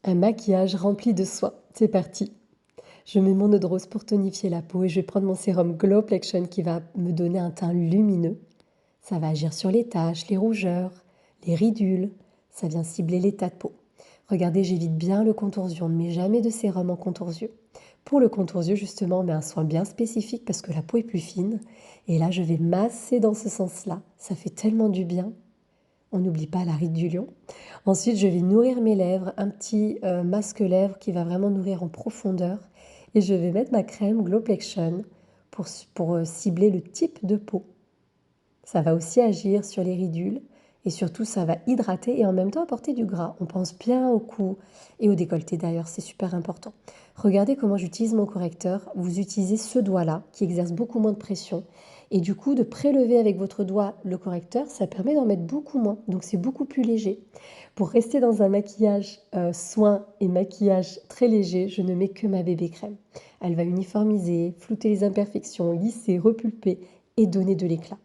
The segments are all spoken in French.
Un maquillage rempli de soins. C'est parti. Je mets mon eau de rose pour tonifier la peau et je vais prendre mon sérum Glow Plexion qui va me donner un teint lumineux. Ça va agir sur les taches, les rougeurs, les ridules. Ça vient cibler l'état de peau. Regardez, j'évite bien le contour yeux. On ne met jamais de sérum en contour yeux. Pour le contour yeux, justement, on met un soin bien spécifique parce que la peau est plus fine. Et là, je vais masser dans ce sens-là. Ça fait tellement du bien. On n'oublie pas la ride du lion. Ensuite, je vais nourrir mes lèvres, un petit masque lèvres qui va vraiment nourrir en profondeur. Et je vais mettre ma crème Glow Plexion pour cibler le type de peau. Ça va aussi agir sur les ridules et surtout ça va hydrater et en même temps apporter du gras. On pense bien au cou et au décolleté d'ailleurs, c'est super important. Regardez comment j'utilise mon correcteur. Vous utilisez ce doigt-là qui exerce beaucoup moins de pression et du coup de prélever avec votre doigt le correcteur, ça permet d'en mettre beaucoup moins, donc c'est beaucoup plus léger. Pour rester dans un maquillage soin et maquillage très léger, je ne mets que ma bébé crème. Elle va uniformiser, flouter les imperfections, lisser, repulper et donner de l'éclat.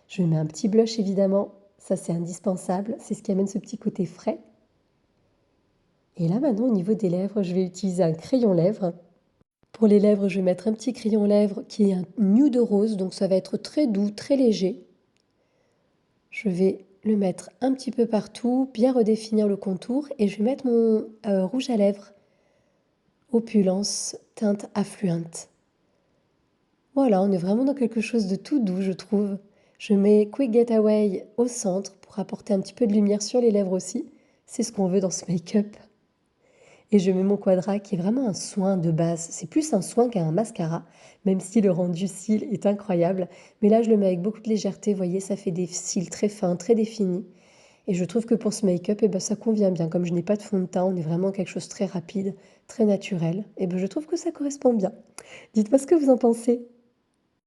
Je mets un petit blush évidemment, ça c'est indispensable, c'est ce qui amène ce petit côté frais. Et là maintenant au niveau des lèvres, je vais utiliser un crayon lèvres. Pour les lèvres, je vais mettre un petit crayon lèvres qui est un nude rose, donc ça va être très doux, très léger. Je vais le mettre un petit peu partout, bien redéfinir le contour et je vais mettre mon rouge à lèvres Opulence teinte Affluent. Voilà, on est vraiment dans quelque chose de tout doux, je trouve. Je mets Quick Getaway au centre pour apporter un petit peu de lumière sur les lèvres aussi. C'est ce qu'on veut dans ce make-up. Et je mets mon Quadra qui est vraiment un soin de base. C'est plus un soin qu'un mascara, même si le rendu cils est incroyable. Mais là, je le mets avec beaucoup de légèreté. Vous voyez, ça fait des cils très fins, très définis. Et je trouve que pour ce make-up, eh ben, ça convient bien. Comme je n'ai pas de fond de teint, on est vraiment quelque chose de très rapide, très naturel. Et ben, je trouve que ça correspond bien. Dites-moi ce que vous en pensez.